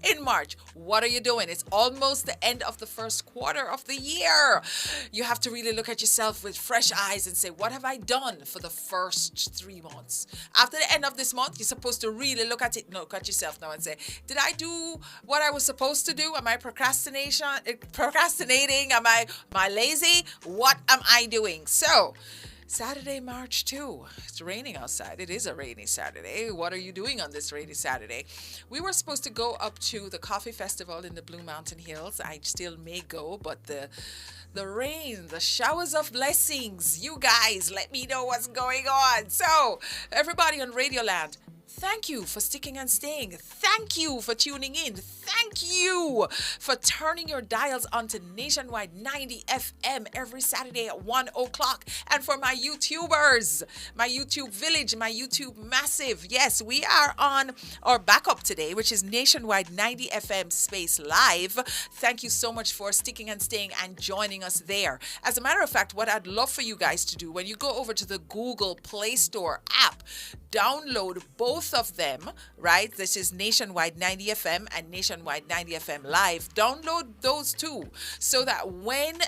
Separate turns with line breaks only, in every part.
in March. What are you doing? It's almost the end of the first quarter of the year. You have to really look at yourself with fresh eyes and say, what have I done for the first 3 months? After the end of this month, you're supposed to really look at yourself now and say, did I do what I was supposed to do? Am I procrastinating? Am I lazy? What am I doing? So, Saturday, March 2. It's raining outside. It is a rainy Saturday. What are you doing on this rainy Saturday? We were supposed to go up to the coffee festival in the Blue Mountain Hills. I still may go, but the rain, the showers of blessings. You guys, let me know what's going on. So, everybody on Radioland, thank you for sticking and staying. Thank you for tuning in. Thank you for turning your dials onto Nationwide 90 FM every Saturday at 1 o'clock. And for my YouTubers, my YouTube village, my YouTube massive. Yes, we are on our backup today, which is Nationwide 90 FM Space Live. Thank you so much for sticking and staying and joining us there. As a matter of fact, what I'd love for you guys to do when you go over to the Google Play Store app, download both of them, right? This is Nationwide 90 FM and Nationwide 90 FM Live. Download those two so that when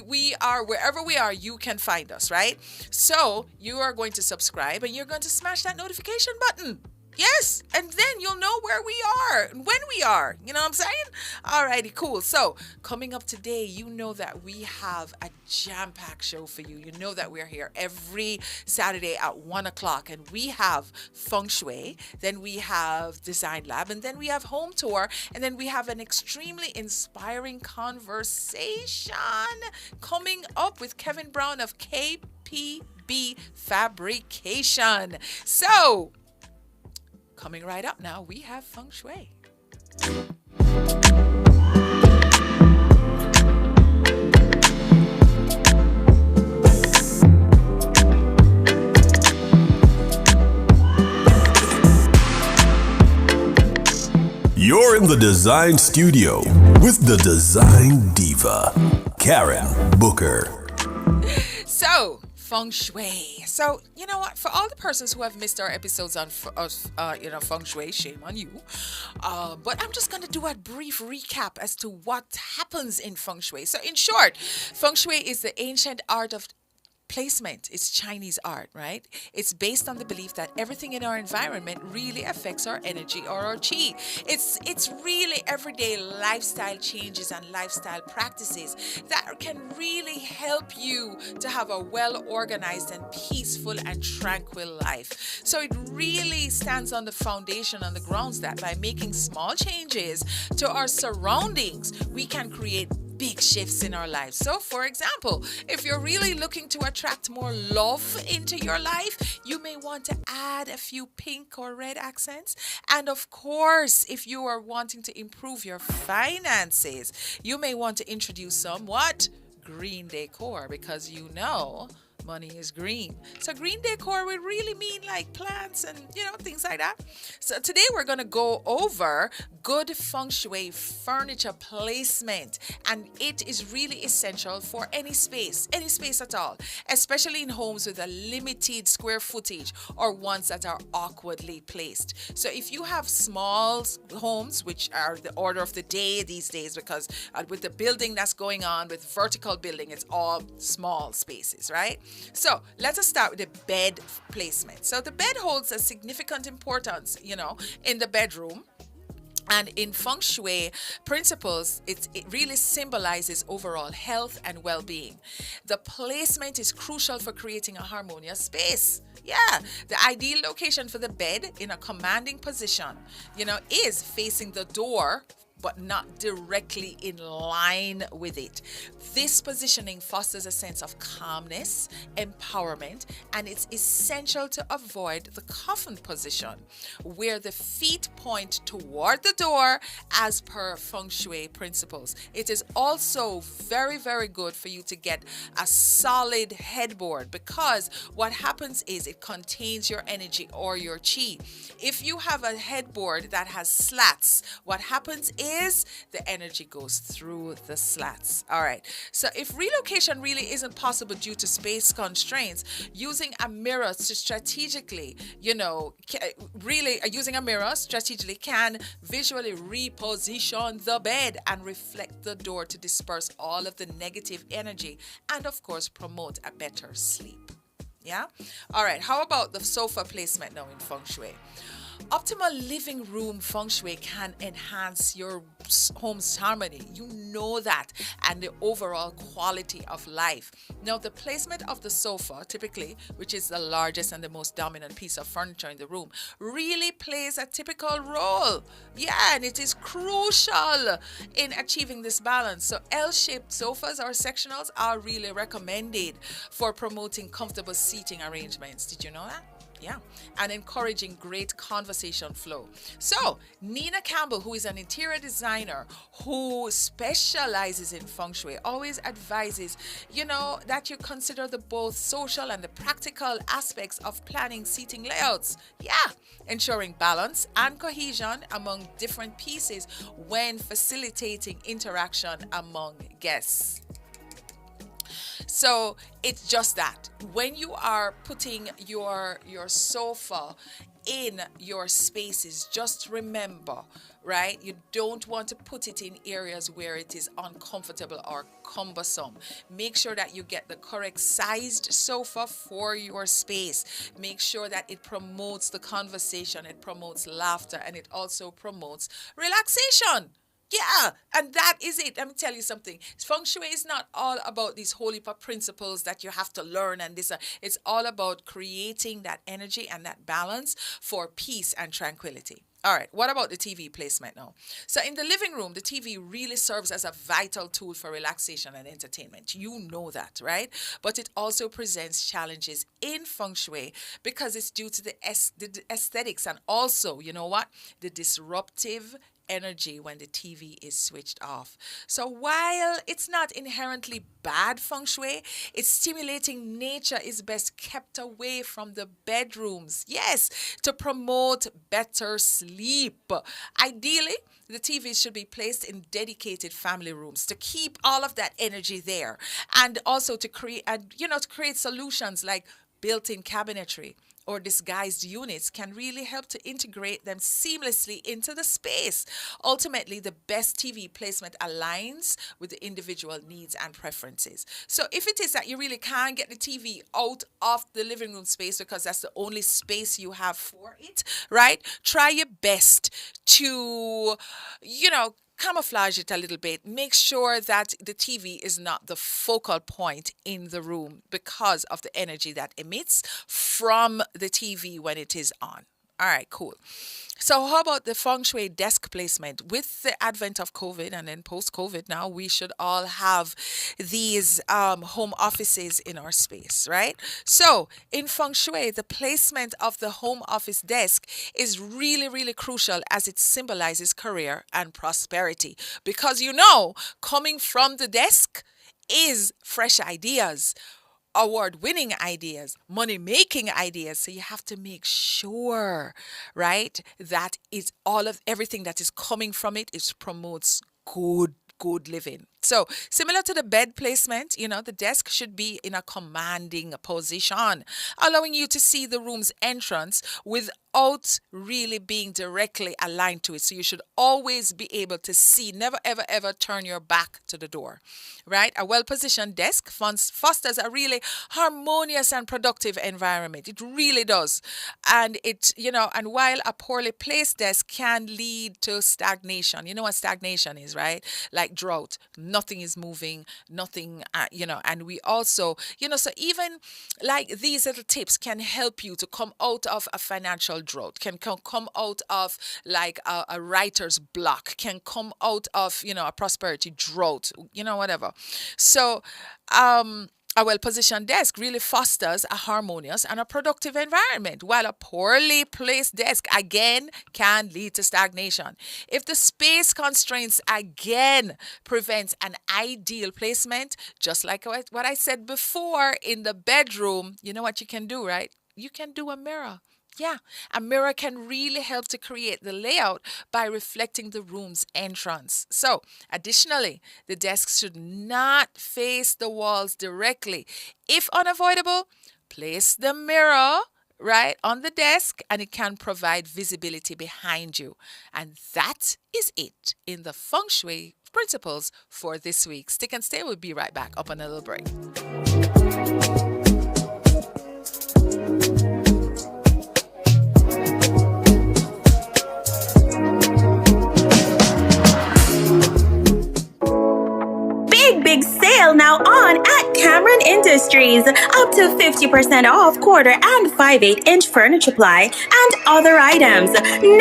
we are, wherever we are, you can find us, right? So you are going to subscribe and you're going to smash that notification button. Yes, and then you'll know where we are and when we are. You know what I'm saying? Alrighty, cool. So, coming up today, you know that we have a jam-packed show for you. You know that we're here every Saturday at 1 o'clock, and we have Feng Shui, then we have Design Lab, and then we have Home Tour, and then we have an extremely inspiring conversation coming up with Kevin Brown of KPB Fabrication. So, coming right up now, we have Feng Shui.
You're in the Design Studio with the Design Diva, Karen Booker.
So, Feng Shui. So, you know what? For all the persons who have missed our episodes on Feng Shui, shame on you. But I'm just going to do a brief recap as to what happens in Feng Shui. So, in short, Feng Shui is the ancient art of placement. It's Chinese art, right? It's based on the belief that everything in our environment really affects our energy or our chi. It's really everyday lifestyle changes and lifestyle practices that can really help you to have a well-organized and peaceful and tranquil life. So it really stands on the foundation, on the grounds that by making small changes to our surroundings, we can create big shifts in our lives. So, for example, if you're really looking to attract more love into your life, you may want to add a few pink or red accents. And of course, if you are wanting to improve your finances, you may want to introduce some green decor, because you know money is green. So green decor would really mean like plants and, things like that. So today we're going to go over good Feng Shui furniture placement. And it is really essential for any space at all, especially in homes with a limited square footage or ones that are awkwardly placed. So if you have small homes, which are the order of the day these days, because with the building that's going on, with vertical building, it's all small spaces, right? So let us start with the bed placement. So the bed holds a significant importance, in the bedroom. And in Feng Shui principles, it really symbolizes overall health and well-being. The placement is crucial for creating a harmonious space. Yeah, the ideal location for the bed in a commanding position, is facing the door, but not directly in line with it. This positioning fosters a sense of calmness, empowerment, and it's essential to avoid the coffin position, where the feet point toward the door as per Feng Shui principles. It is also very, very good for you to get a solid headboard, because what happens is it contains your energy or your chi. If you have a headboard that has slats, what happens is is, the energy goes through the slats. All right. So if relocation really isn't possible due to space constraints, using a mirror to strategically, really using a mirror strategically can visually reposition the bed and reflect the door to disperse all of the negative energy and, of course, promote a better sleep. Yeah? All right. How about the sofa placement now in Feng Shui? Optimal living room feng shui can enhance your home's harmony. You know that, and the overall quality of life. Now, the placement of the sofa, typically, which is the largest and the most dominant piece of furniture in the room, really plays a typical role. Yeah, and it is crucial in achieving this balance. So, L-shaped sofas or sectionals are really recommended for promoting comfortable seating arrangements. Did you know that? Yeah, and encouraging great conversation flow. So, Nina Campbell, who is an interior designer who specializes in feng shui, always advises, that you consider the both social and the practical aspects of planning seating layouts. Yeah, ensuring balance and cohesion among different pieces when facilitating interaction among guests. So it's just that when you are putting your sofa in your spaces, just remember, right? You don't want to put it in areas where it is uncomfortable or cumbersome. Make sure that you get the correct sized sofa for your space. Make sure that it promotes the conversation, it promotes laughter, and it also promotes relaxation. Yeah, and that is it. Let me tell you something. Feng Shui is not all about these holy principles that you have to learn and this. It's all about creating that energy and that balance for peace and tranquility. All right, what about the TV placement now? So in the living room, the TV really serves as a vital tool for relaxation and entertainment. You know that, right? But it also presents challenges in Feng Shui because it's due to the aesthetics and also, you know what? The disruptive energy when the TV is switched off. So while it's not inherently bad feng shui, its stimulating nature is best kept away from the bedrooms. Yes, to promote better sleep. Ideally, the TV should be placed in dedicated family rooms to keep all of that energy there, and also to create solutions like built-in cabinetry or disguised units can really help to integrate them seamlessly into the space. Ultimately, the best TV placement aligns with the individual needs and preferences. So if it is that you really can't get the TV out of the living room space because that's the only space you have for it, right? Try your best to, camouflage it a little bit. Make sure that the TV is not the focal point in the room because of the energy that emits from the TV when it is on. All right, cool. So how about the feng shui desk placement? With the advent of COVID and then post-COVID now, we should all have these home offices in our space, right? So in feng shui, the placement of the home office desk is really, really crucial as it symbolizes career and prosperity. Because coming from the desk is fresh ideas, award-winning ideas, money-making ideas. So you have to make sure, right, that is all of everything that is coming from it is promotes good living. So similar to the bed placement, the desk should be in a commanding position, allowing you to see the room's entrance without really being directly aligned to it. So you should always be able to see, never, ever, ever turn your back to the door, right? A well-positioned desk fosters a really harmonious and productive environment. It really does. And and while a poorly placed desk can lead to stagnation, you know what stagnation is, right? Like drought. Nothing is moving, nothing, and we also, so even like these little tips can help you to come out of a financial drought, can come out of like a writer's block, can come out of, a prosperity drought, whatever. So, a well-positioned desk really fosters a harmonious and a productive environment, while a poorly placed desk, again, can lead to stagnation. If the space constraints, again, prevents an ideal placement, just like what I said before in the bedroom, you know what you can do, right? You can do a mirror. Yeah, a mirror can really help to create the layout by reflecting the room's entrance. So, additionally, the desks should not face the walls directly. If unavoidable, place the mirror right on the desk and it can provide visibility behind you. And that is it in the feng shui principles for this week. Stick and stay. We'll be right back up on a little break.
Big sale now on at Cameron Industries. Up to 50% off quarter and 5/8-inch furniture ply and other items.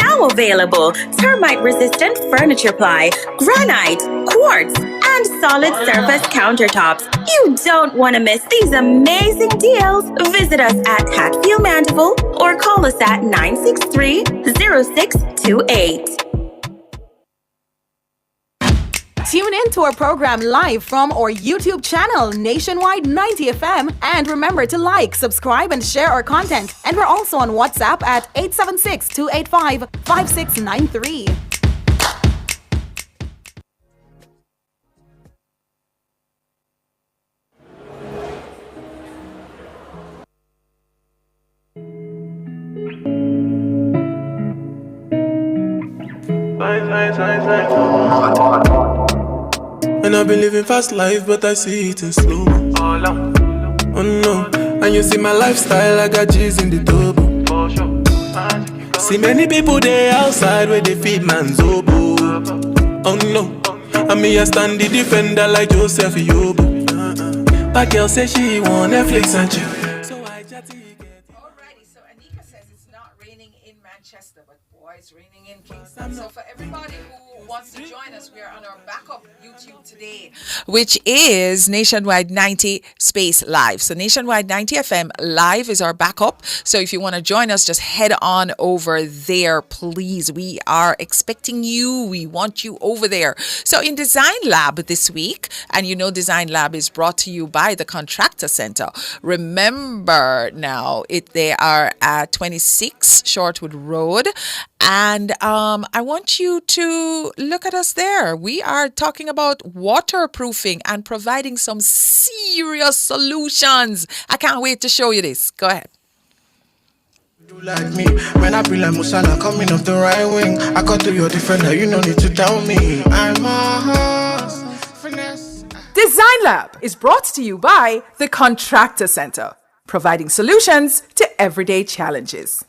Now available. Termite resistant furniture ply, granite, quartz, and solid surface countertops. You don't want to miss these amazing deals. Visit us at Hatfield Mandeville or call us at 963-0628.
Tune in to our program live from our YouTube channel, Nationwide 90 FM. And remember to like, subscribe, and share our content. And we're also on WhatsApp at 876-285-5693.
And I've been living fast life, but I see it in slow. Oh no, and you see my lifestyle, I got G's in the double. See many people there outside where they feed man's oboe. Oh no, and me I stand the defender like Joseph Yobo. But girl say she want Netflix and chill. So I chatty.
Alrighty, so Anika says it's not raining in Manchester, but boy, it's raining in Kingston. So for everybody who wants to join us, we are on our backup YouTube today, which is Nationwide 90 Space Live. So Nationwide 90 FM Live is our backup. So if you want to join us, just head on over there, please. We are expecting you. We want you over there. So in Design Lab this week, and you know Design Lab is brought to you by the Contractor Center. Remember now, they are at 26 Shortwood Road. And I want you to look at us there. We are talking about waterproofing and providing some serious solutions. I can't wait to show you this. Go ahead.
You like me when I be like Musala coming off the right wing. I got to your defender, you no need to tell me. I'm a horse, finesse.
Design Lab is brought to you by the Contractor Center, providing solutions to everyday challenges.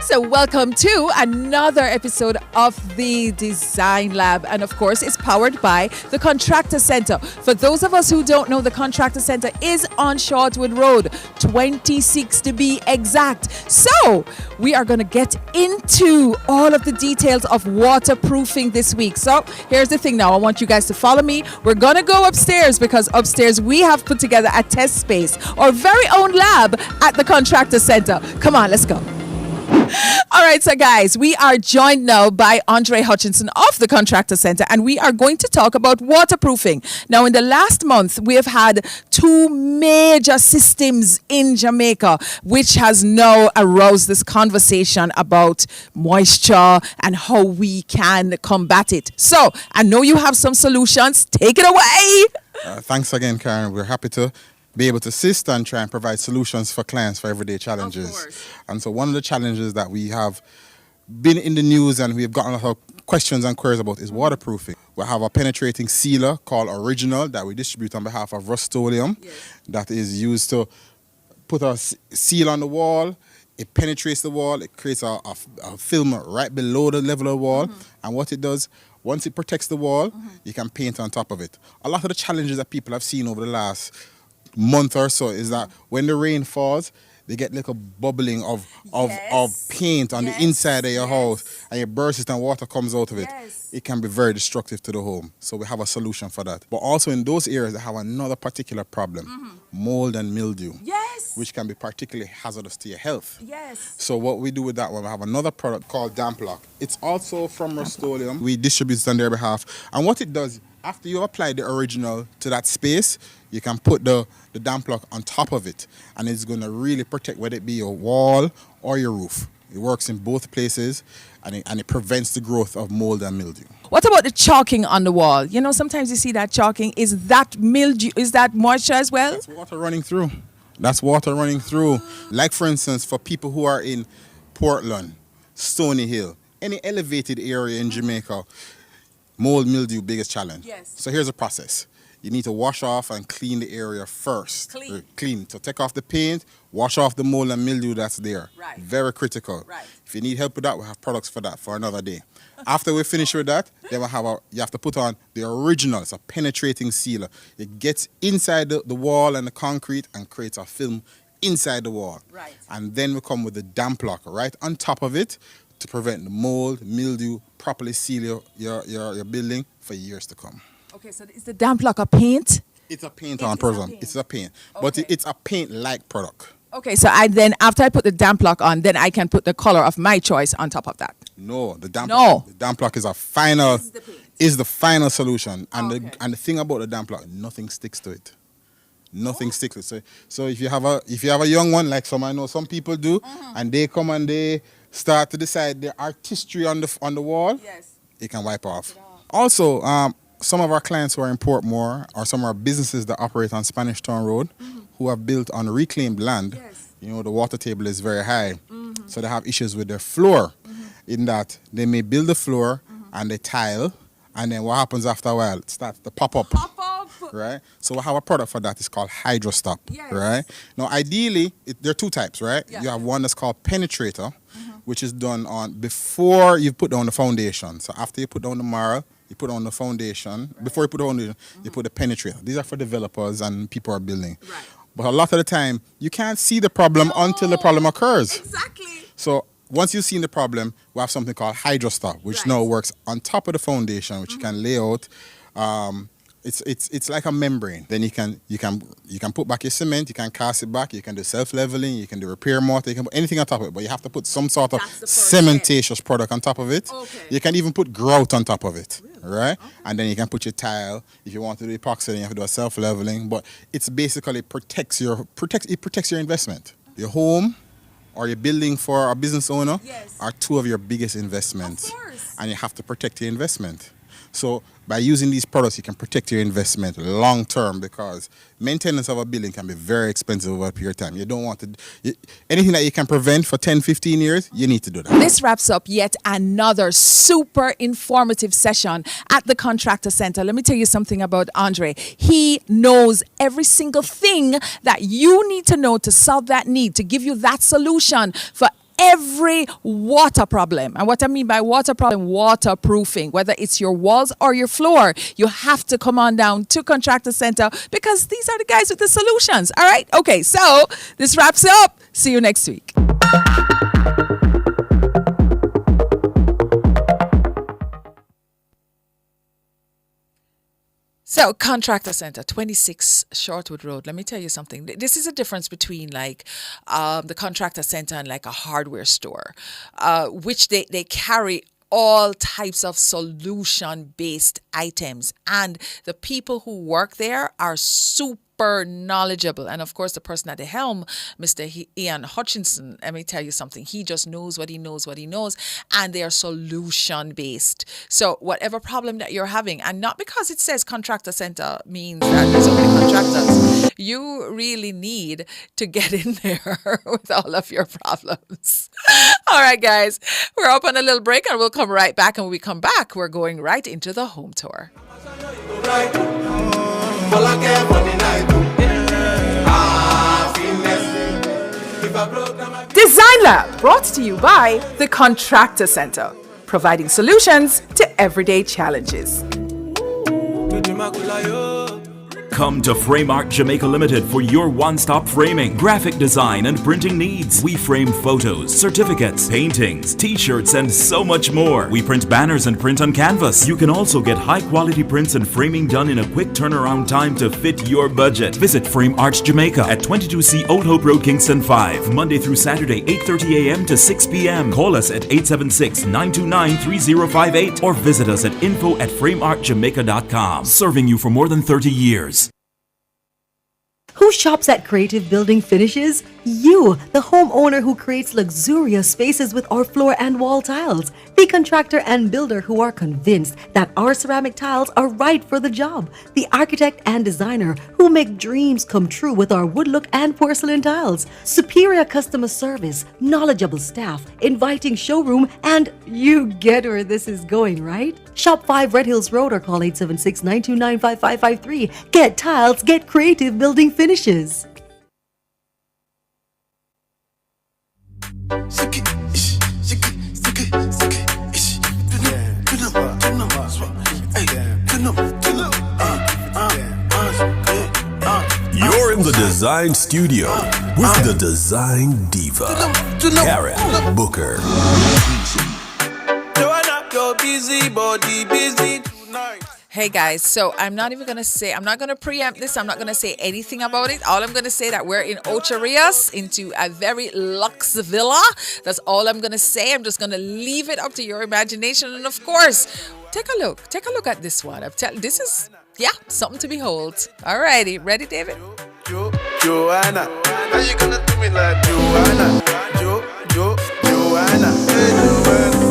So welcome to another episode of the Design Lab, and of course it's powered by the Contractor Center. For those of us who don't know, the Contractor Center is on Shortwood Road, 26 to be exact. So we are going to get into all of the details of waterproofing this week. So here's the thing now, I want you guys to follow me. We're going to go upstairs because upstairs we have put together a test space, our very own lab at the Contractor Center. Come on, let's go. All right, so guys, we are joined now by Andre Hutchinson of the Contractor Center, and we are going to talk about waterproofing. Now, in the last month, we have had two major systems in Jamaica, which has now aroused this conversation about moisture and how we can combat it. So, I know you have some solutions. Take it away.
Thanks again, Karen. We're happy to be able to assist and try and provide solutions for clients for everyday challenges. Of course. And so one of the challenges that we have been in the news and we've gotten a lot of questions and queries about is waterproofing. We have a penetrating sealer called Original that we distribute on behalf of Rust-Oleum. Yes. That is used to put a seal on the wall. It penetrates the wall. It creates a film right below the level of the wall. Mm-hmm. And what it does, once it protects the wall, you can paint on top of it. A lot of the challenges that people have seen over the last month or so is that when the rain falls, they get like a bubbling of paint on the inside of your house, and your burst it and water comes out of it. It can be very destructive to the home. So we have a solution for that. But also in those areas they have another particular problem, mold and mildew, which can be particularly hazardous to your health. So what we do with that one, we have another product called Damp Lock. It's also from Rust-Oleum. We distribute it on their behalf. And what it does, After you apply the original to that space, you can put the damp block on top of it, and it's going to really protect whether it be your wall or your roof. It works in both places, and it prevents the growth of mold and mildew.
What about the chalking on the wall? You know, sometimes you see that chalking. Is that mildew? Is that moisture as well?
That's water running through. That's water running through. Like, for instance, for people who are in Portland, Stony Hill, any elevated area in Jamaica, mold, mildew, biggest challenge.
Yes.
So here's the process. You need to wash off and clean the area first. Clean. So take off the paint, wash off the mold and mildew that's there.
Right.
Very critical.
Right.
If you need help with that, we have products for that for another day. After we finish with that, then you have to put on the original. It's a penetrating sealer. It gets inside the wall and the concrete and creates a film inside the wall.
Right.
And then we come with the damp block right on top of it to prevent the mold, mildew, properly seal your building for years to come.
Okay, so is the damp block a paint?
It's a paint on person. It's a paint.
Okay.
But it's a paint-like product.
Okay, so after I put the damp block on, then I can put the color of my choice on top of that.
No, the damp block is a final is the final solution. And the thing about the damp block, nothing sticks to it. Nothing sticks to it. So if you have a young one, like I know some people do, and they come and they start to decide their artistry on the wall, it can wipe off. Also, some of our clients who are in Portmore, or some of our businesses that operate on Spanish Town Road, who have built on reclaimed land, you know, the water table is very high. So they have issues with their floor, in that they may build the floor and they tile, and then what happens after a while? It starts to pop up. Right? So we have a product for that. It's called HydroStop. Right? Now, ideally, there are two types, right? You have one that's called penetrator, which is done on before you put down the foundation. So after you put down the marl, you put on the foundation. Before you put on the you put the penetrator. These are for developers and people who are building.
Right.
But a lot of the time, you can't see the problem until the problem occurs.
Exactly.
So once you've seen the problem, we have something called HydroStop, which now works on top of the foundation, which you can lay out. It's like a membrane. Then you can put back your cement, you can cast it back, you can do self-leveling, you can do repair mortar, you can put anything on top of it, but you have to put some sort of cementatious product on top of it. Okay. You can even put grout on top of it, right? Okay. And then you can put your tile. If you want to do epoxy, then you have to do a self-leveling, but it's basically protects your investment. Your home or your building for a business owner are two of your biggest investments. Of course. And you have to protect your investment. So by using these products, you can protect your investment long term, because maintenance of a building can be very expensive over a period of time. You don't want to, anything that you can prevent for 10, 15 years, you need to do that.
This wraps up yet another super informative session at the Contractor Center. Let me tell you something about Andre. He knows every single thing that you need to know to solve that need, to give you that solution for every water problem. And what I mean by water problem, waterproofing, whether it's your walls or your floor, you have to come on down to Contractor Center, because these are the guys with the solutions. All right. Okay. So this wraps up. See you next week. So, Contractor Center, 26 Shortwood Road. Let me tell you something. This is a difference between like the Contractor Center and like a hardware store, which they carry all types of solution-based items. And the people who work there are super knowledgeable. And of course, the person at the helm, Mr. Ian Hutchinson, let me tell you something. He just knows what he knows. And they are solution-based. So whatever problem that you're having, and not because it says Contractor Center means that there's only contractors, you really need to get in there with all of your problems. All right, guys, we're up on a little break and we'll come right back. And when we come back, we're going right into the home tour. Design Lab, brought to you by the Contractor Center, providing solutions to everyday challenges.
Come to Frame Art Jamaica Limited for your one-stop framing, graphic design, and printing needs. We frame photos, certificates, paintings, t-shirts, and so much more. We print banners and print on canvas. You can also get high-quality prints and framing done in a quick turnaround time to fit your budget. Visit Frame Arts Jamaica at 22C Old Hope Road, Kingston 5, Monday through Saturday, 8:30 a.m. to 6 p.m. Call us at 876-929-3058 or visit us at info@frameartjamaica.com. Serving you for more than 30 years.
Who shops at Creative Building Finishes? You, the homeowner who creates luxurious spaces with our floor and wall tiles. The contractor and builder who are convinced that our ceramic tiles are right for the job. The architect and designer who make dreams come true with our wood look and porcelain tiles. Superior customer service, knowledgeable staff, inviting showroom, and you get where this is going, right? Shop 5 Red Hills Road or call 876-929-5553. Get tiles, get Creative Building Finishes.
You're in the Design Studio with the Design Diva, Karen Booker.
Hey guys, so I'm not going to preempt this. I'm not going to say anything about it. All I'm going to say that we're in Ocho Rios into a very luxe villa. That's all I'm going to say. I'm just going to leave it up to your imagination. And of course, take a look at this one. This is, something to behold. Alrighty, ready, David?
Joanna, how you gonna do me like Joanna? Joanna, hey Joanna.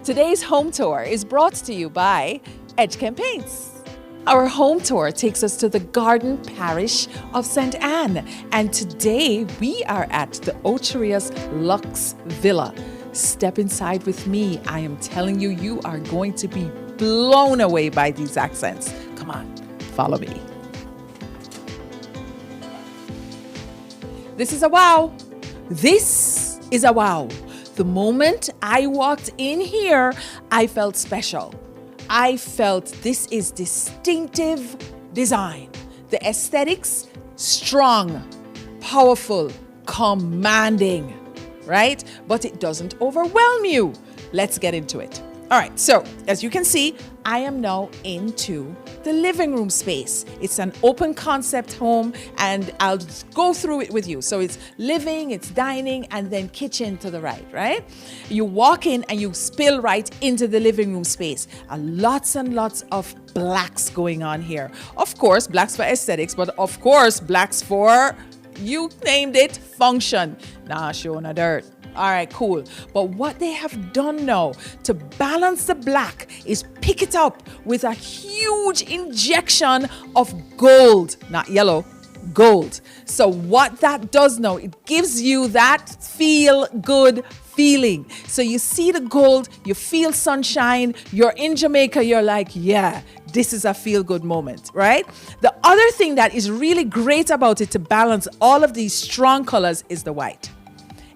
Today's home tour is brought to you by Edgecombe Paints. Our home tour takes us to the Garden Parish of St. Anne, and today we are at the Ocho Rios Luxe Villa. Step inside with me. I am telling you, you are going to be blown away by these accents. Come on, follow me. This is a wow. This is a wow. The moment I walked in here, I felt special. I felt this is distinctive design. The aesthetics, strong, powerful, commanding, right? But it doesn't overwhelm you. Let's get into it. All right, so as you can see, I am now into the living room space. It's an open concept home, and I'll just go through it with you. So it's living, it's dining, and then kitchen to the right? You walk in and you spill right into the living room space. Lots and lots of blacks going on here. Of course, blacks for aesthetics, but of course, blacks for, you named it, function. Nah, show no dirt. All right, cool. But what they have done now to balance the black is pick it up with a huge injection of gold, not yellow, gold. So what that does now, it gives you that feel good feeling. So you see the gold, you feel sunshine, you're in Jamaica, you're like, yeah, this is a feel-good moment, right? The other thing that is really great about it to balance all of these strong colors is the white.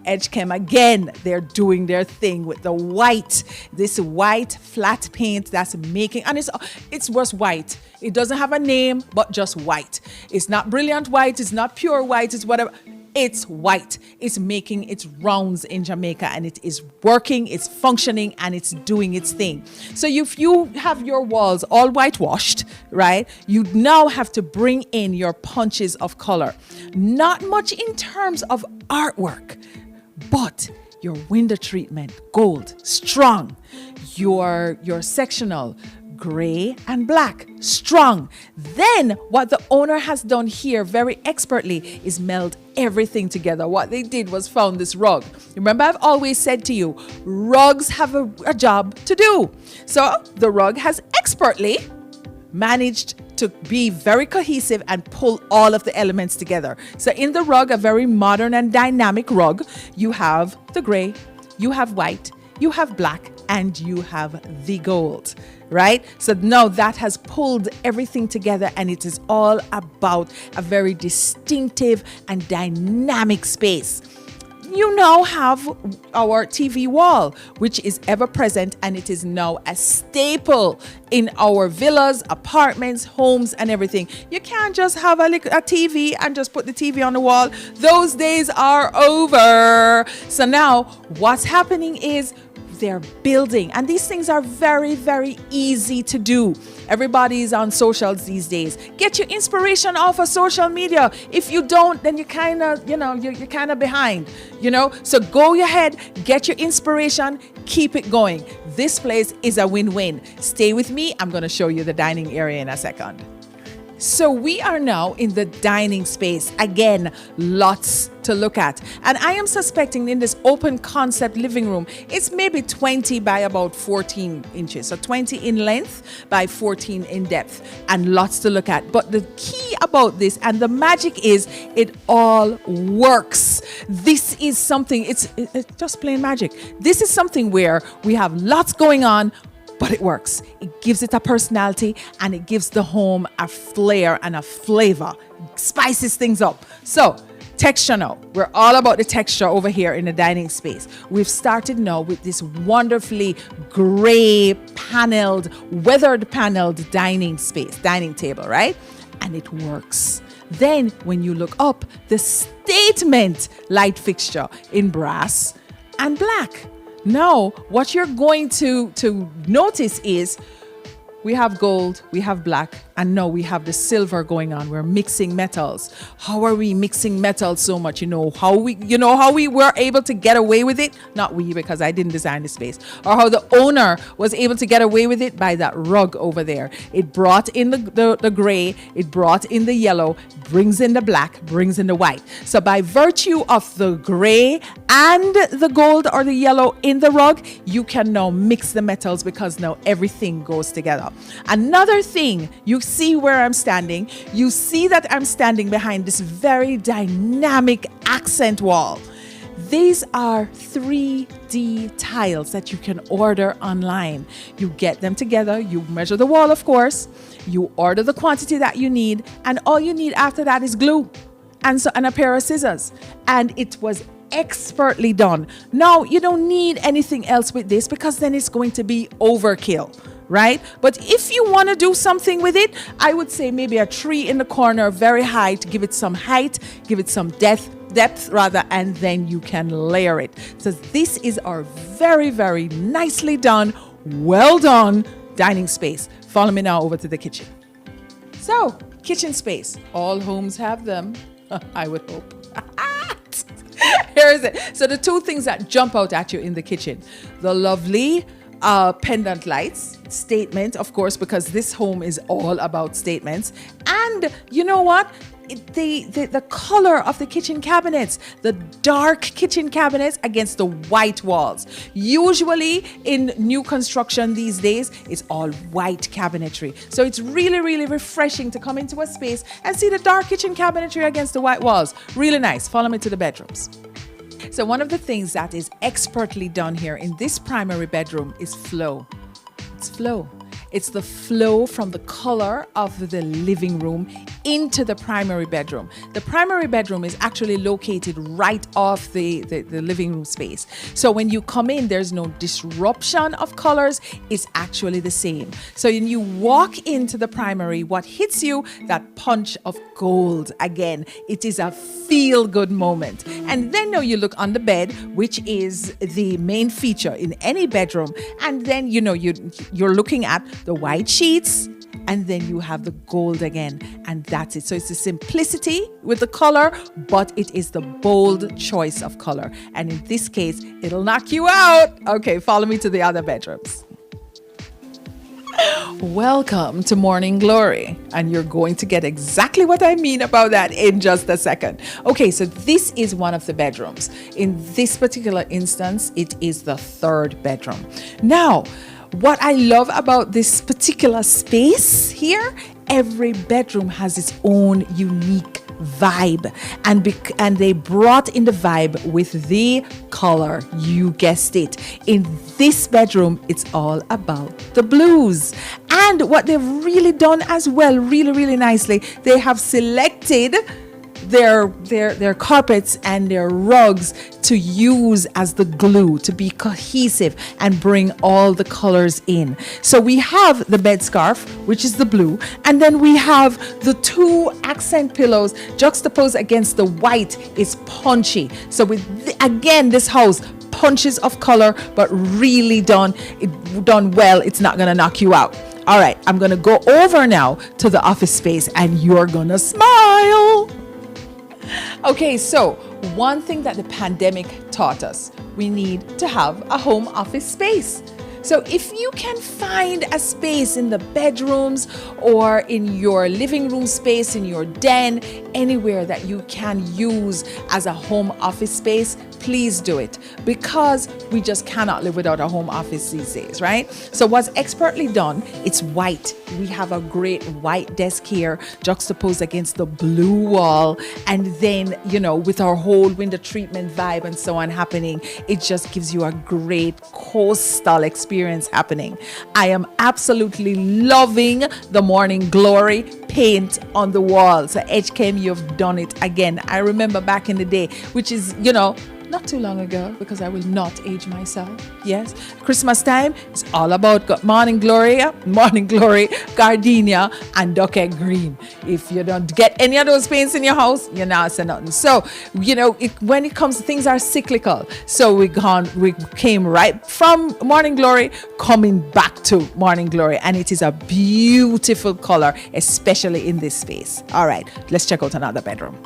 Edgecombe, again, they're doing their thing with the white. This white flat paint that's making, and it's just white. It doesn't have a name, but just white. It's not brilliant white, it's not pure white, it's whatever. It's white. It's making its rounds in Jamaica, and it is working, it's functioning, and it's doing its thing. So if you have your walls all whitewashed, right, you now have to bring in your punches of color. Not much in terms of artwork, but your window treatment, gold, strong. Your sectional, gray and black, strong. Then what the owner has done here very expertly is meld everything together. What they did was found this rug. Remember, I've always said to you, rugs have a job to do. So the rug has expertly managed to be very cohesive and pull all of the elements together. So in the rug, a very modern and dynamic rug, you have the gray, you have white, you have black, and you have the gold, right? So now that has pulled everything together, and it is all about a very distinctive and dynamic space. you now have our TV wall, which is ever present, and it is now a staple in our villas, apartments, homes, and everything. You can't just have a TV and just put the TV on the wall. Those days are over. So now what's happening is they're building, and these things are very, very easy to do. Everybody's on socials these days. Get your inspiration off of social media. If you don't, then you kind of, you're kind of behind, So go ahead, get your inspiration, keep it going. This place is a win-win. Stay with me. I'm going to show you the dining area in a second. So we are now in the dining space. Again, lots to look at. And I am suspecting in this open concept living room, it's maybe 20 by about 14 inches. So 20 in length by 14 in depth, and lots to look at. But the key about this and the magic is it all works. This is something, it's just plain magic. This is something where we have lots going on, but it works. It gives it a personality, and it gives the home a flair and a flavor. Spices things up. So, texture now. We're all about the texture over here in the dining space. We've started now with this wonderfully gray paneled, weathered paneled dining table, right? And it works. Then when you look up, the statement light fixture in brass and black. Now, what you're going to notice is we have gold, we have black, and now we have the silver going on. We're mixing metals. How are we mixing metals so much? How we were able to get away with it? Not we, because I didn't design the space. Or how the owner was able to get away with it by that rug over there. It brought in the gray, it brought in the yellow, brings in the black, brings in the white. So by virtue of the gray and the gold or the yellow in the rug, you can now mix the metals because now everything goes together. Another thing, you see where I'm standing. You see that I'm standing behind this very dynamic accent wall. These are 3D tiles that you can order online. You get them together, you measure the wall, of course, you order the quantity that you need, and all you need after that is glue and a pair of scissors. And it was expertly done. Now, you don't need anything else with this because then it's going to be overkill. Right? But if you want to do something with it, I would say maybe a tree in the corner, very high, to give it some height, give it some depth rather, and then you can layer it. So this is our very, very nicely done, well done dining space. Follow me now over to the kitchen. So, kitchen space. All homes have them, I would hope. Here is it. So the two things that jump out at you in the kitchen, the lovely pendant lights, statement, of course, because this home is all about statements. And you know what? The color of the kitchen cabinets, the dark kitchen cabinets against the white walls. Usually in new construction these days, it's all white cabinetry. So it's really, really refreshing to come into a space and see the dark kitchen cabinetry against the white walls. Really nice. Follow me to the bedrooms. So one of the things that is expertly done here in this primary bedroom is flow. It's flow. It's the flow from the color of the living room into the primary bedroom. The primary bedroom is actually located right off the living room space. So when you come in, there's no disruption of colors. It's actually the same. So when you walk into the primary, what hits you? That punch of gold. Again, it is a feel-good moment. And then now you look on the bed, which is the main feature in any bedroom. And then, you're looking at the white sheets, and then you have the gold again, and that's it. So it's the simplicity with the color, but it is the bold choice of color. And in this case, it'll knock you out. Okay, follow me to the other bedrooms. Welcome to Morning Glory, and you're going to get exactly what I mean about that in just a second. Okay, so this is one of the bedrooms. In this particular instance, it is the third bedroom. Now, what I love about this particular space here, every bedroom has its own unique vibe, and they brought in the vibe with the color. You guessed it. In this bedroom, it's all about the blues. And what they've really done as well, really, really nicely, they have selected their carpets and their rugs to use as the glue to be cohesive and bring all the colors in. So we have the bed scarf, which is the blue, and then we have the two accent pillows juxtaposed against the white is punchy. So again, this house punches of color, but really done well. It's not gonna knock you out. All right, I'm gonna go over now to the office space and you're gonna smile. Okay, so one thing that the pandemic taught us, we need to have a home office space. So if you can find a space in the bedrooms or in your living room space, in your den, anywhere that you can use as a home office space, please do it, because we just cannot live without a home office these days, right? So what's expertly done, it's white. We have a great white desk here juxtaposed against the blue wall, and then, with our whole window treatment vibe and so on happening, it just gives you a great coastal experience happening. I am absolutely loving the Morning Glory paint on the walls. So HKM, you've done it again. I remember back in the day, which is, not too long ago, because I will not age myself. Yes, Christmas time is all about Morning Glory, gardenia, and duckhead green. If you don't get any of those paints in your house, you're not saying nothing. So, when it comes to things are cyclical. So we came right from Morning Glory, coming back to Morning Glory, and it is a beautiful color, especially in this space. All right, let's check out another bedroom.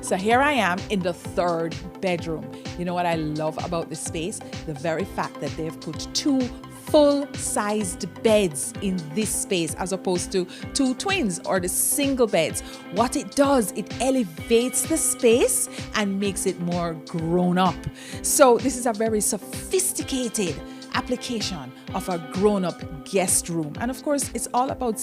So here I am in the third bedroom. You know what I love about this space? The very fact that they've put two full-sized beds in this space as opposed to two twins or the single beds. What it does, it elevates the space and makes it more grown up. So this is a very sophisticated application of a grown-up guest room. And of course, it's all about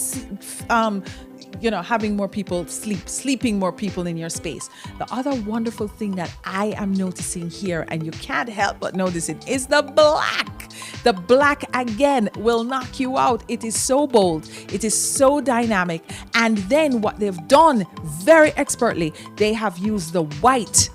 having more people sleeping more people in your space. The other wonderful thing that I am noticing here, and you can't help but notice it, is the black. The black, again, will knock you out. It is so bold. It is so dynamic. And then what they've done very expertly, they have used the white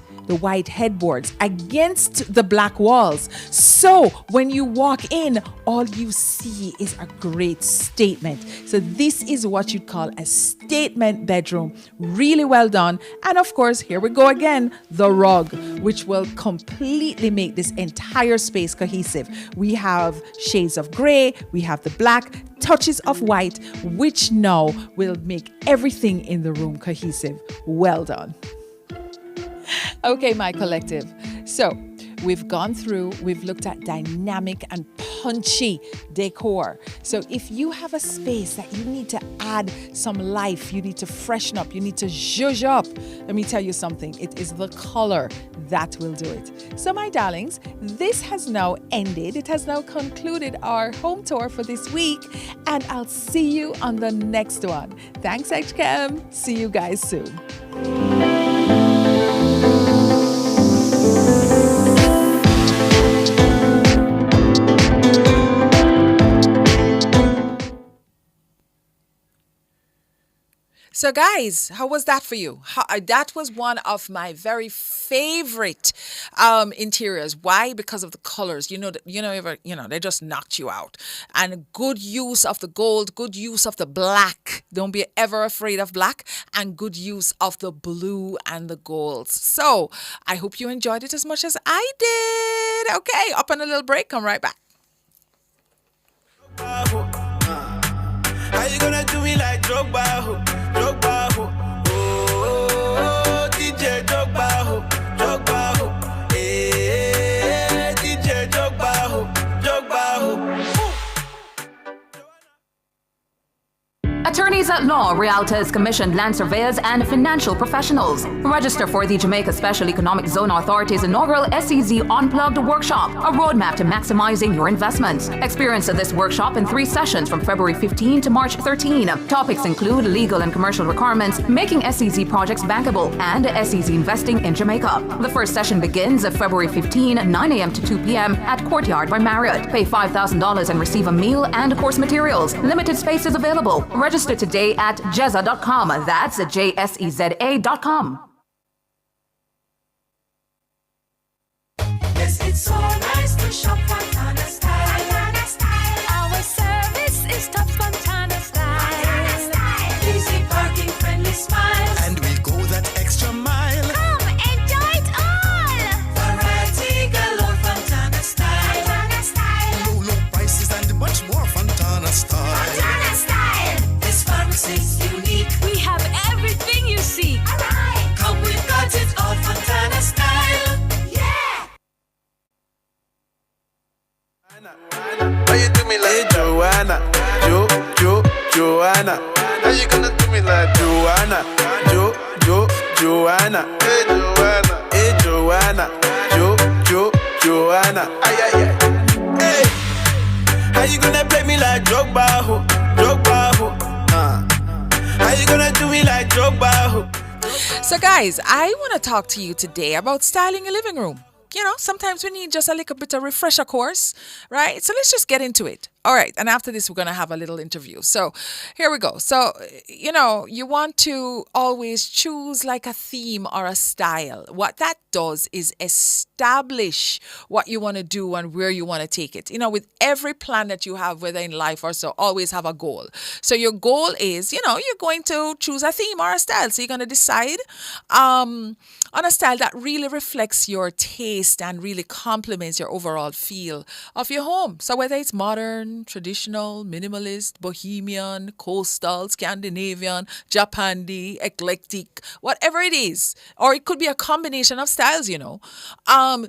headboards against the black walls. So when you walk in, all you see is a great statement. So this is what you'd call a statement bedroom. Really well done. And of course, here we go again, the rug, which will completely make this entire space cohesive. We have shades of gray, we have the black, touches of white, which now will make everything in the room cohesive. Well done. Okay, my collective. So we've gone through, we've looked at dynamic and punchy decor. So if you have a space that you need to add some life, you need to freshen up, you need to zhuzh up, let me tell you something, it is the color that will do it. So my darlings, this has now ended. It has now concluded our home tour for this week, and I'll see you on the next one. Thanks, HCAM. See you guys soon.
So guys, how was that for you? That was one of my very favorite interiors. Why? Because of the colors. They just knocked you out. And good use of the gold, good use of the black. Don't be ever afraid of black. And good use of the blue and the golds. So I hope you enjoyed it as much as I did. Okay, up on a little break. Come right back.
How you gonna do me like Drogba? Drogba, oh, DJ Drogba, Drogba, DJ Drogba, Drogba.
Attorneys at law, realtors, commissioned land surveyors, and financial professionals. Register for the Jamaica Special Economic Zone Authority's inaugural SEZ Unplugged workshop, a roadmap to maximizing your investments. Experience this workshop in 3 sessions from February 15 to March 13. Topics include legal and commercial requirements, making SEZ projects bankable, and SEZ investing in Jamaica. The first session begins February 15, 9 a.m. to 2 p.m. at Courtyard by Marriott. Pay $5,000 and receive a meal and course materials. Limited spaces available. Register today at jeza.com. That's JSEZA.com.
It's so nice to shop Fontana Style. Fontana Style. Our service is top Fontana Style. Fontana Style. Easy parking, friendly smiles.
And we go that extra mile.
Come enjoy it all. Variety galore, Fontana Style. Fontana Style.
Low prices and much more Fontana Style.
Fontana Style. This pharmacy's unique. We have everything you seek. Alright. Come, we've got it all, Fontana Style. Yeah.
How you do me like Joanna? Joanna. How you gonna do me like Joanna? Joanna. Hey Joanna. Joanna. Ay. Hey. How you gonna play me like Drogba? How you gonna do me like Drogba?
So guys, I want to talk to you today about styling a living room. You know, sometimes we need just a little bit of refresher course, right? So let's just get into it. All right. And after this, we're going to have a little interview. So here we go. So, you know, you want to always choose like a theme or a style. What that does is establish what you want to do and where you want to take it. You know, with every plan that you have, whether in life or so, always have a goal. So your goal is, you know, you're going to choose a theme or a style. So you're going to decide on a style that really reflects your taste and really complements your overall feel of your home. So whether it's modern, traditional, minimalist, bohemian, coastal, Scandinavian, Japandi, eclectic, whatever it is, or it could be a combination of styles, you know,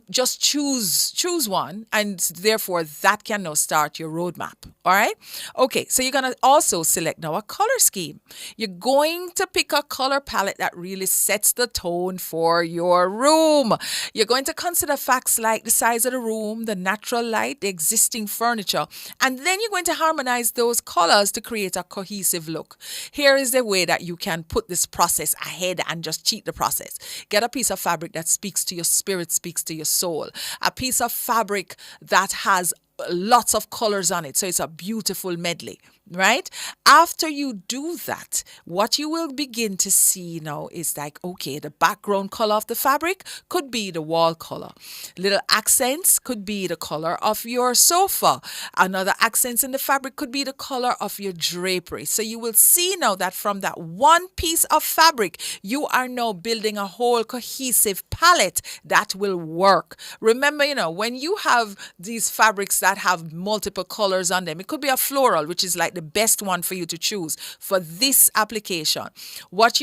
just choose one, and therefore that can now start your roadmap. All right. Okay. So you're going to also select now a color scheme. You're going to pick a color palette that really sets the tone for your room. You're going to consider facts like the size of the room, the natural light, the existing furniture, and then you're going to harmonize those colors to create a cohesive look. Here is the way that you can put this process ahead and just cheat the process. Get a piece of fabric that speaks to your spirit, speaks to your soul. A piece of fabric that has lots of colors on it, so it's a beautiful medley, right? After you do that, what you will begin to see now is like, okay, the background color of the fabric could be the wall color. Little accents could be the color of your sofa. Another accents in the fabric could be the color of your drapery. So you will see now that from that one piece of fabric, you are now building a whole cohesive palette that will work. Remember, you know, when you have these fabrics that have multiple colors on them, it could be a floral, which is like the best one for you to choose for this application. What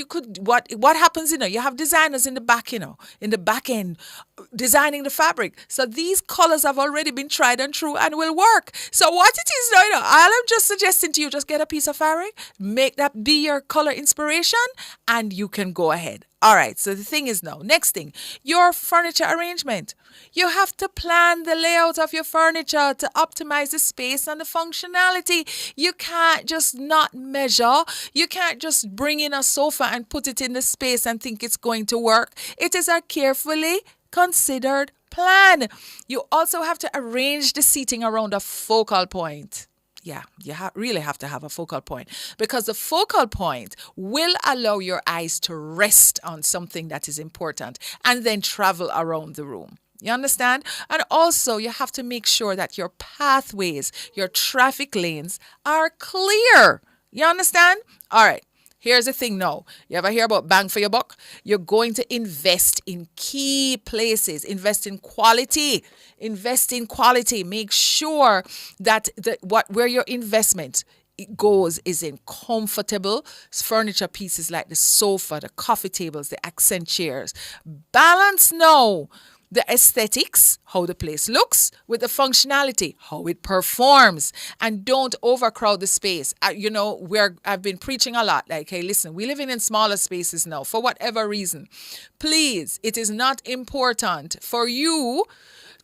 happens, you know, you have designers in the back, you know, in the back end designing the fabric. So these colors have already been tried and true and will work. So what it is now, you know, all I'm just suggesting to you, just get a piece of fabric, make that be your color inspiration, and you can go ahead. All right, so the thing is now, next thing, your furniture arrangement. You have to plan the layout of your furniture to optimize the space and the functionality. You can't just not measure. You can't just bring in a sofa and put it in the space and think it's going to work. It is a carefully considered plan. You also have to arrange the seating around a focal point. Yeah, you really have to have a focal point, because the focal point will allow your eyes to rest on something that is important and then travel around the room. You understand? And also you have to make sure that your pathways, your traffic lanes are clear. You understand? All right. Here's the thing now. You ever hear about bang for your buck? You're going to invest in key places. Invest in quality. Invest in quality. Make sure that where your investment goes is in comfortable furniture pieces like the sofa, the coffee tables, the accent chairs. Balance now the aesthetics, how the place looks, with the functionality, how it performs, and don't overcrowd the space. You know, I've been preaching a lot, like, hey, listen, we're living in smaller spaces now for whatever reason. Please, it is not important for you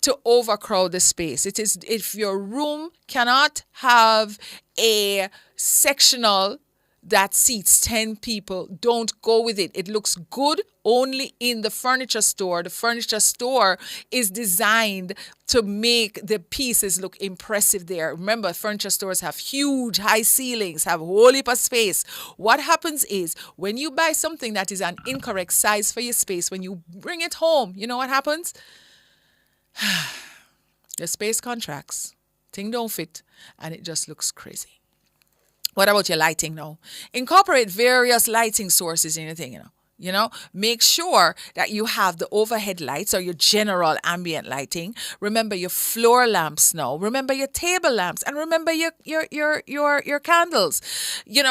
to overcrowd the space. It is, if your room cannot have a sectional that seats 10 people, don't go with it. It looks good only in the furniture store. The furniture store is designed to make the pieces look impressive there. Remember, furniture stores have huge high ceilings, have a whole heap of space. What happens is when you buy something that is an incorrect size for your space, when you bring it home, you know what happens? The space contracts. Thing don't fit, and it just looks crazy. What about your lighting now? Incorporate various lighting sources in your thing, make sure that you have the overhead lights or your general ambient lighting. Remember your floor lamps now. Remember your table lamps, and remember your candles.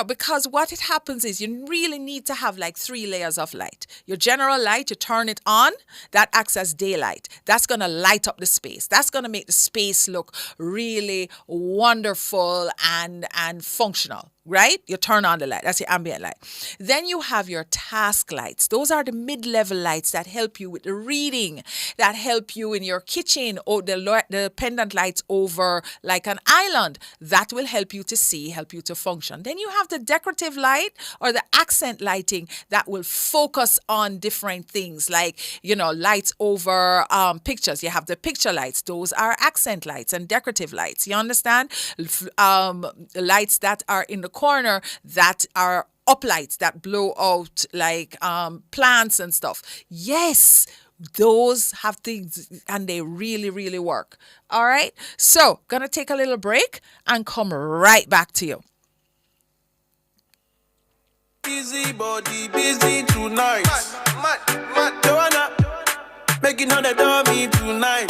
Because what it happens is you really need to have like 3 layers of light. Your general light, you turn it on, that acts as daylight. That's going to light up the space. That's going to make the space look really wonderful and functional. Right? You turn on the light. That's your ambient light. Then you have your task lights. Those are the mid-level lights that help you with the reading, that help you in your kitchen, or the pendant lights over like an island. That will help you to see, help you to function. Then you have the decorative light or the accent lighting that will focus on different things like, lights over pictures. You have the picture lights. Those are accent lights and decorative lights. You understand? Lights that are in the corner that are uplights that blow out like plants and stuff. Yes, those have things and they really, really work. All right. So gonna take a little break and come right back to you.
Busy body, busy tonight. Mad. Joanna, making all the dummy tonight.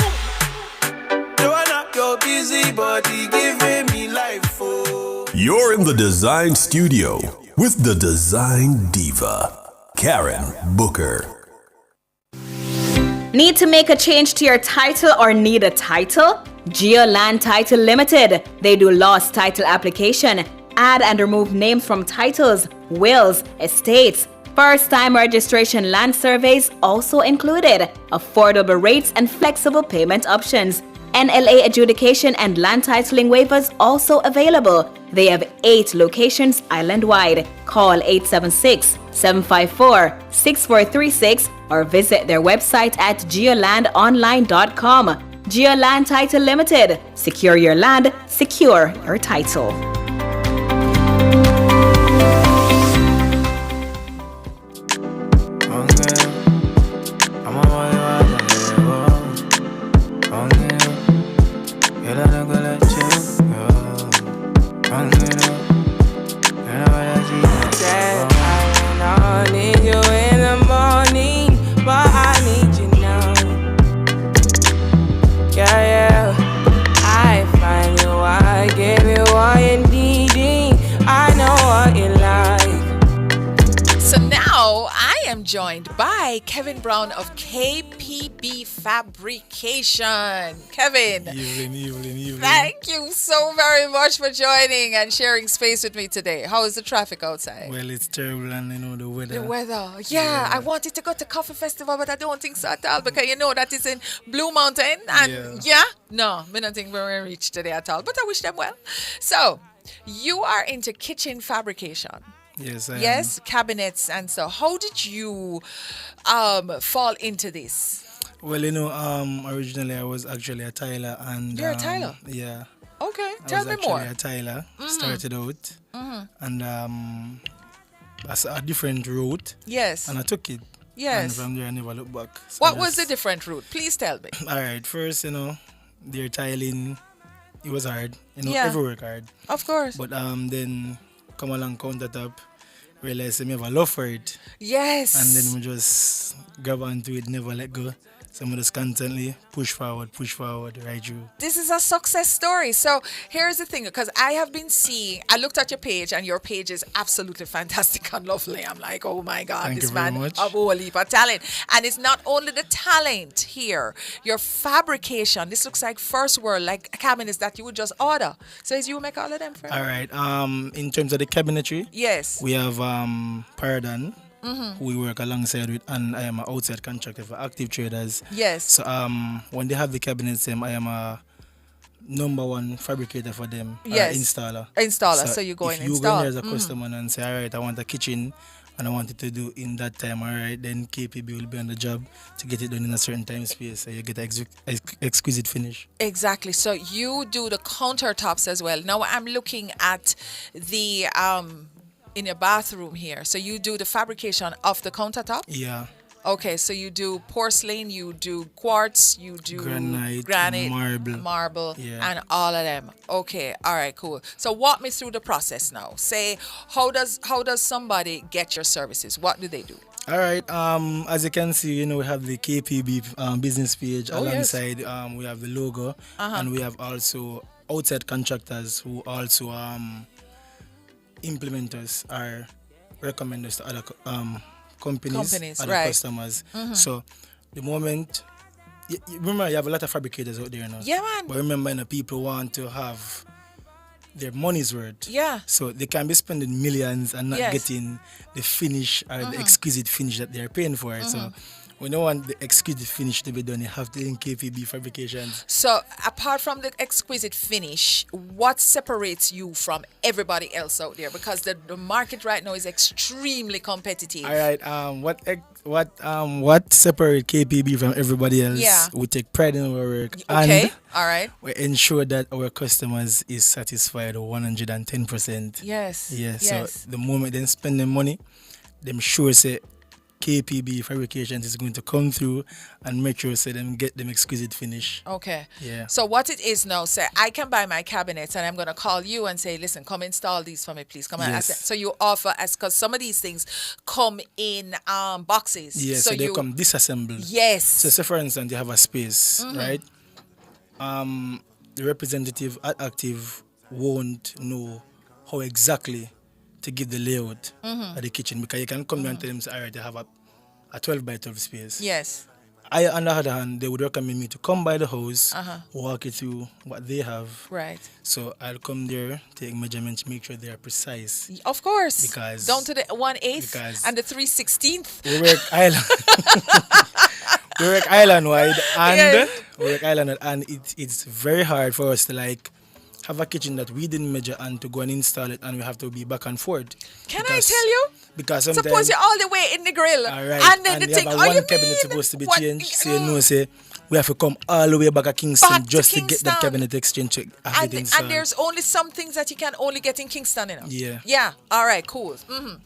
Joanna, your busy body giving me life. Oh.
You're in the Dezign Studio with the Design Diva, Karen Booker.
Need to make a change to your title or need a title? Geoland Title Limited. They do lost title application, add and remove names from titles, wills, estates. First-time registration land surveys also included. Affordable rates and flexible payment options. NLA adjudication and land titling waivers also available. They have 8 locations island-wide. Call 876-754-6436 or visit their website at geolandonline.com. Geoland Title Limited. Secure your land, secure your title.
Joined by Kevin Brown of KPB Fabrication. Kevin,
evening.
Thank you so very much for joining and sharing space with me today. How is the traffic outside?
Well, it's terrible, and the weather.
The weather, yeah. I wanted to go to Coffee Festival, but I don't think so at all because that is in Blue Mountain, and no, I don't think we're going to reach today at all. But I wish them well. So, you are into kitchen fabrication.
Yes, I
am. Cabinets and so. How did you fall into this?
Well, originally I was actually a tiler, and
you're a tiler.
Yeah.
Okay, tell me more.
I was actually a tiler. Started out, and as a different route.
Yes.
And I took it.
Yes.
And from there I never looked back. So
what was the different route? Please tell me.
All right. First, their tiling, it was hard. Every work hard.
Of course.
But then come along countertop. Realize I have a love for it.
Yes.
And then we just grab onto it, never let go. So we just constantly push forward, right through.
This is a success story. So here's the thing, because I have been seeing, I looked at your page and your page is absolutely fantastic and lovely. I'm like, oh my God,
Thank
this
you very
man
much.
a whole heap of talent. And it's not only the talent here, your fabrication. This looks like first world, like cabinets that you would just order. So is you make all of them for
All right. In terms of the cabinetry,
yes,
we have Paradan. Who we work alongside with, and I am an outside contractor for active traders.
Yes.
So when they have the cabinets, I am a #1 fabricator for them.
Yes.
Installer.
So you go and
if
install.
you go in there as a customer and say, all right, I want a kitchen and I want it to do in that time, all right, then KPB will be on the job to get it done in a certain time space, so you get an exquisite finish.
Exactly. So you do the countertops as well. Now I'm looking at the in your bathroom here. So you do the fabrication of the countertop?
Yeah.
Okay, so you do porcelain, you do quartz, you do
Granite,
marble,
Yeah.
and all of them. Okay, all right, cool. So walk me through the process now. Say, how does somebody get your services? What do they do?
All right. As you can see, we have the KPB business page.
Oh, yes.
Alongside, we have the logo, and we have also outside contractors who also implementers are recommenders to other companies, other
right.
customers. So the moment, remember, you have a lot of fabricators out there now.
Yeah, man.
But remember, people want to have their money's worth.
Yeah.
So they can be spending millions and not
Yes.
getting the finish or the exquisite finish that they're paying for. So we don't want the exquisite finish to be done. You have to in KPB fabrications.
So apart from the exquisite finish, what separates you from everybody else out there? Because the market right now is extremely competitive.
All right. What separate KPB from everybody else?
Yeah.
We take pride in our work.
Okay.
And
All right.
we ensure that our customers is satisfied 110%.
Yes.
Yeah.
Yes.
So the moment they spend their money, them sure say KPB fabrications is going to come through and make sure say them get them exquisite finish.
Okay.
Yeah.
So what it is now, say I can buy my cabinets and I'm gonna call you and say, listen, come install these for me, please. Come on.
Yes.
So you offer because some of these things come in boxes.
Yeah, so they come disassembled.
Yes.
So say for instance you have a space, right? The representative at Active won't know how exactly to give the layout of the kitchen, because you can come down and tell them, all right, they have a 12 by 12 space.
Yes.
I, on the other hand, they would recommend me to come by the house, walk you through what they have.
Right.
So I'll come there, take measurements, make sure they are precise.
Of course.
Because
down to the 1/8
because
and the 3/16.
We work island. We work island wide, and
Yes.
we work island, and it's very hard for us to have a kitchen that we didn't measure and to go and install it, and we have to be back and forth.
Can I tell you?
Because sometimes,
Suppose you're all the way in the grill.
all right,
And then the
you
thing,
have
oh,
one
you
cabinet
mean?
supposed to be
What?
changed. So you know, say we have to come all the way back to Kingston
Back to
just to get that
Kingston.
cabinet exchange to have it installed.
And there's only some things that you can only get in Kingston,
Yeah.
Yeah. All right. Cool.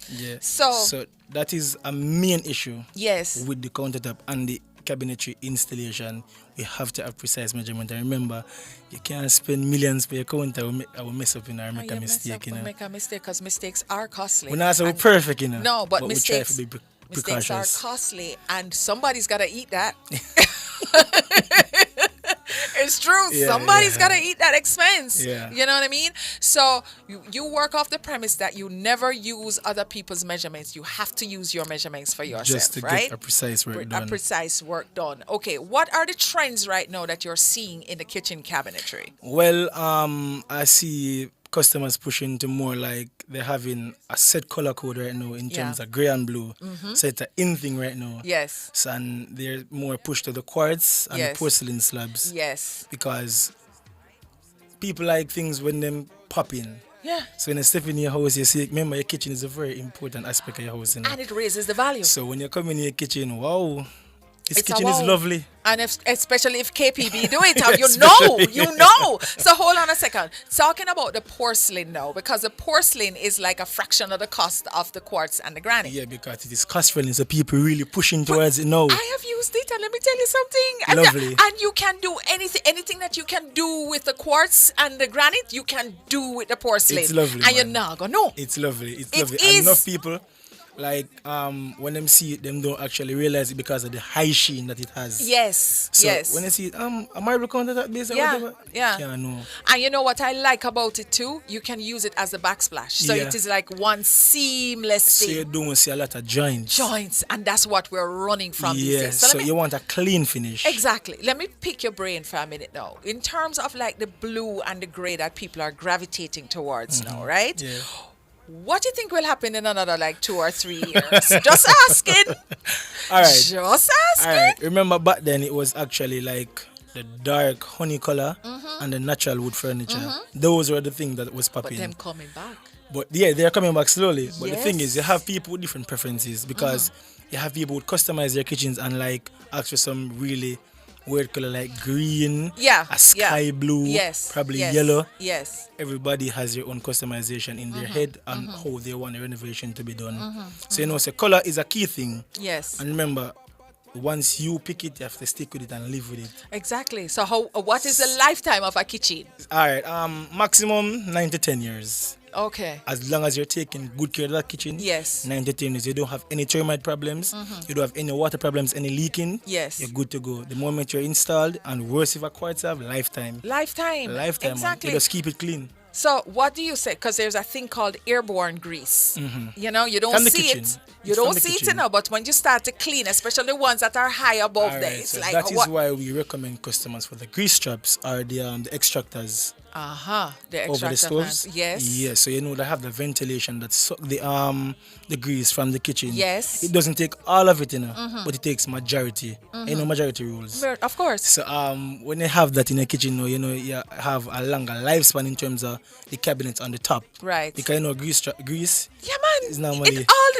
Yeah.
So
that is a main issue.
Yes.
With the countertop and the cabinetry installation, we have to have precise measurement. And remember, you can't spend millions for your counter. I will mess up or make a mistake.
Make a mistake because mistakes are costly.
We're not so perfect,
No, but
we try
mistakes.
to be
Mistakes are
precautious.
costly, and somebody's got to eat that. It's true.
Yeah,
Somebody's
yeah.
got to eat that expense.
Yeah.
You know what I mean? So you work off the premise that you never use other people's measurements. You have to use your measurements for yourself,
Just to
right?
get a precise work done.
A precise work done. Okay, what are the trends right now that you're seeing in the kitchen cabinetry?
Well, I see customers pushing to more like they're having a set color code right now in terms of gray and blue. So it's an in thing right now.
Yes.
So, and they're more pushed to the quartz and
Yes.
the porcelain slabs.
Yes.
Because people like things when them pop in.
Yeah.
So when you step in your house, you see, remember your kitchen is a very important aspect of your house.
And it raises the value.
So when you come in your kitchen, wow, this
It's a
kitchen is
wow.
lovely.
And especially if KPB do it, you
Especially,
you know. So hold on a second. Talking about the porcelain now, because the porcelain is like a fraction of the cost of the quartz and the granite.
Yeah, because it is cost friendly, so people really pushing towards it now.
I have used it, and let me tell you something.
Lovely.
And you can do anything that you can do with the quartz and the granite, you can do with the porcelain.
It's lovely,
And you're
man.
not gonna know.
It's lovely. It's
It
lovely.
is.
And enough people, like, when them see it, them don't actually realize it because of the high sheen that it has.
Yes.
So
yes.
when they see it, a marble countertop base or
Yeah,
whatever,
yeah.
you can't know.
And you know what I like about it too? You can use it as a backsplash. So
Yeah.
it is like one seamless
So
thing.
you don't see a lot of joints.
Joints, and that's what we're running from these
Yeah,
days.
so
let me-
you want a clean finish.
Exactly. Let me pick your brain for a minute now. In terms of like the blue and the gray that people are gravitating towards now, right?
Yeah.
What do you think will happen in another like 2 or 3 years? Just asking.
All right.
Just asking.
All right. Remember back then it was actually like the dark honey color and the natural wood furniture. Those were the things that was
But
popping.
them coming back.
But yeah, they're coming back slowly. But the thing is, you
Yes.
have people with different preferences because you have people who customize their kitchens and like ask for some really weird color like green,
Yeah.
a sky blue,
Yes.
probably
yes,
yellow.
Yes.
Everybody has their own customization in their head and how they want the renovation to be done. So you know, so color is a key thing.
Yes.
And remember, once you pick it, you have to stick with it and live with it.
Exactly. So what is the lifetime of a kitchen?
All right, maximum 9 to 10 years.
Okay.
As long as you're taking good care of that kitchen.
Yes.
9 to 10 years. You don't have any termite problems. You don't have any water problems, any leaking.
Yes.
You're good to go. The moment you're installed, and worse if a quartz have, lifetime.
Lifetime.
Exactly. You just keep it clean.
So what do you say? Because there's a thing called airborne grease. You know, you don't
From the
see
kitchen.
it. You don't see it now, but when you start to clean, especially the ones that are high above there,
Alright,
it's
so
like
that is why we recommend customers for the grease traps or the extractors.
The
Over the
extractor
stoves.
fans. Yes.
Yes. So you know they have the ventilation that suck the grease from the kitchen.
Yes.
It doesn't take all of it, but it takes majority. You know majority rules.
Of course.
So when you have that in a kitchen, you have a longer lifespan in terms of the cabinets on the top.
Right.
Because grease.
Yeah, man.
Is normally
all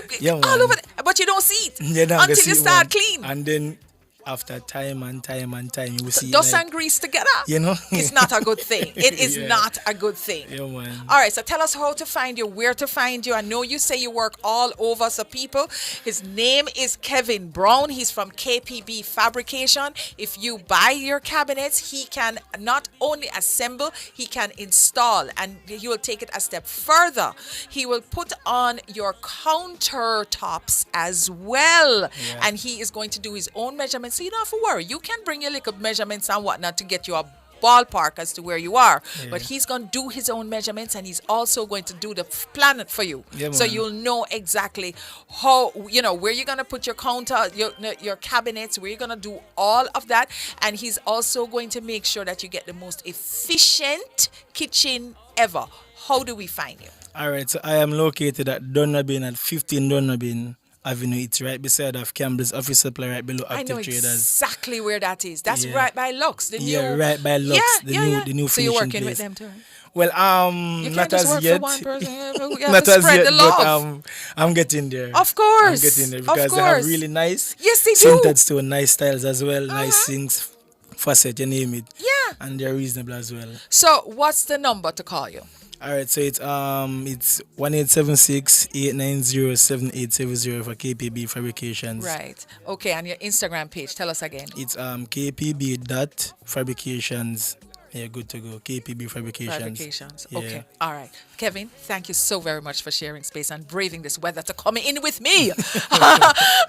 over, but you don't see it until you start clean.
And then after time and time, you will see
dust and grease together. It's not a good thing. It is not a good thing.
Yeah, man.
All right, so tell us how to find you, where to find you. I know you say you work all over, so people. His name is Kevin Brown. He's from KPB Fabrication. If you buy your cabinets, he can not only assemble, he can install, and he will take it a step further. He will put on your countertops as well, and he is going to do his own measurements. So you don't have to worry. You can bring your little measurements and whatnot to get you a ballpark as to where you are. But he's going to do his own measurements, and he's also going to do the planet for you. So you'll know exactly how, where you're going to put your counter, your cabinets, where you're going to do all of that. And he's also going to make sure that you get the most efficient kitchen ever. How do we find you?
All right. So I am located at Donabin at 15 Donabin Avenue. It's right beside of Campbell's Office Supply, right below Active
I know
Traders.
exactly where that is. That's right by Lux. The new,
right by Lux. The new
So you're
finishing
working
place.
with them too?
Well,
You
not
can't just
as
work
yet.
for one person. You have
Not
to
as
spread
yet,
the love.
but I'm getting there.
Of course.
I'm getting there
Of
because they
course.
have really nice.
Yes, they do.
Scented stone, nice styles as well, nice sinks, faucet, you name it.
Yeah.
And they're reasonable as well.
So what's the number to call you?
All right, so it's 1876-890-7870 for KPB Fabrications.
Right. Okay, and your Instagram page. Tell us again.
It's kpb.fabrications. Yeah, good to go. KPB Fabrications. Yeah.
Okay. All right. Kevin, thank you so very much for sharing space and braving this weather to come in with me. All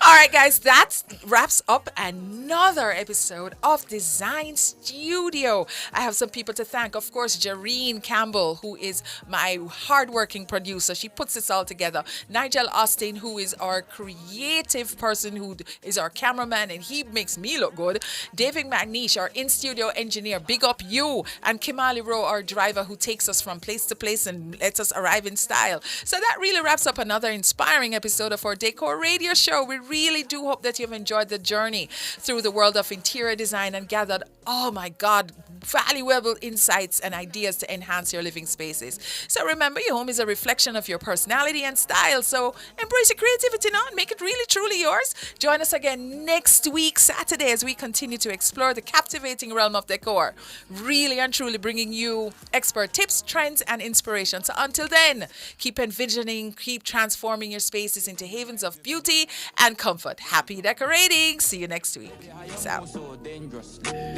right, guys, that wraps up another episode of Dezign Studio. I have some people to thank. Of course, Jareen Campbell, who is my hardworking producer. She puts this all together. Nigel Austin, who is our creative person, who is our cameraman, and he makes me look good. David McNeish, our in-studio engineer. Big up you. And Kimali Rowe, our driver, who takes us from place to place and lets us arrive in style. So that really wraps up another inspiring episode of our Decor Radio Show. We really do hope that you've enjoyed the journey through the world of interior design and gathered, oh my God, valuable insights and ideas to enhance your living spaces. So remember, your home is a reflection of your personality and style. So embrace your creativity now and make it really, truly yours. Join us again next week, Saturday, as we continue to explore the captivating realm of decor. Really and truly bringing you expert tips, trends, and inspiration. So until then, keep envisioning, keep transforming your spaces into havens of beauty and comfort. Happy decorating. See you next week. Peace out.
Do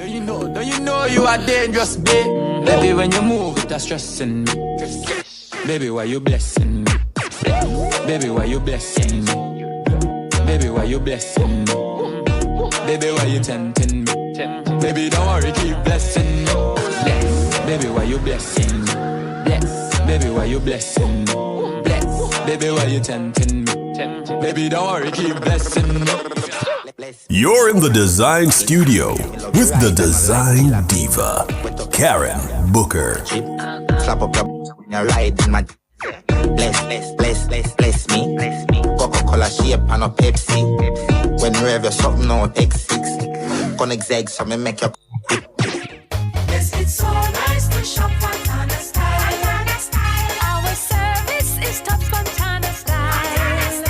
you know you are dangerous, babe? Baby, when you move, it's stressing me. Baby, why you blessing me? Baby, why you blessing me? Baby, why you blessing me? Baby, why you tempting me? Baby, don't worry, keep blessing me. Bless. Baby, why you blessing me? Bless. Baby, why you blessing me? Bless. Baby, why you tempting me? Baby, don't worry, keep blessing me.
You're in the Dezign Studio with the Design Diva, Karen Booker.
Slap up your ride in my bless me. Coca-Cola shape and a Pepsi. When you have your something on X6, connect zag so me make your.
Yes, it's so nice to shop Fontana style. Our service is top Fontana style.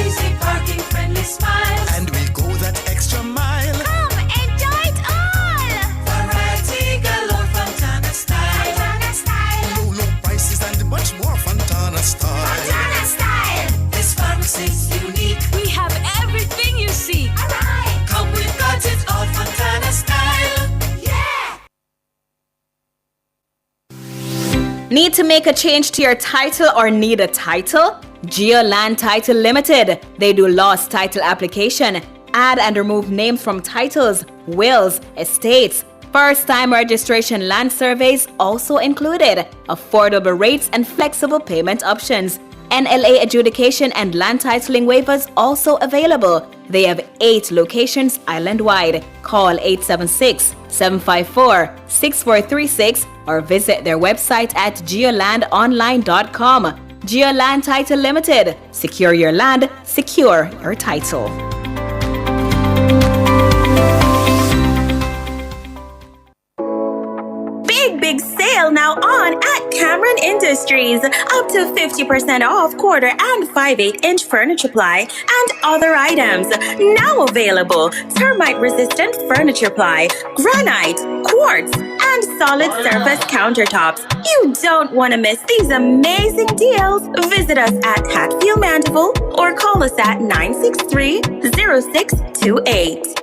Easy parking, friendly smiles.
And we go that extra mile.
Come enjoy it all. Variety galore, Fontana style.
Low prices and much more Fontana style.
Fontana style. This pharmacy's unique. We have everything you seek. Alright. Come
Need to make a change to your title or need a title? Geoland Title Limited. They do lost title application, add and remove names from titles, wills, estates. First-time registration land surveys also included. Affordable rates and flexible payment options. NLA adjudication and land titling waivers also available. They have 8 locations island-wide. Call 876-754-6436 or visit their website at geolandonline.com. Geoland Title Limited. Secure your land, secure your title.
Big sale now on at Cameron Industries. Up to 50% off quarter and 5/8-inch furniture ply and other items. Now available. Termite resistant furniture ply, granite, quartz, and solid surface countertops. You don't want to miss these amazing deals. Visit us at Hatfield Mandeville or call us at 963-0628.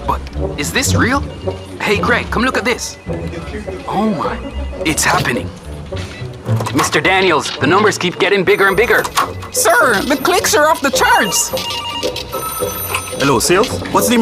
But is this real? Hey Greg, come look at this. Oh my, it's happening. Mr. Daniels, the numbers keep getting bigger and bigger.
Sir, the clicks are off the charts.
Hello, sales. What's the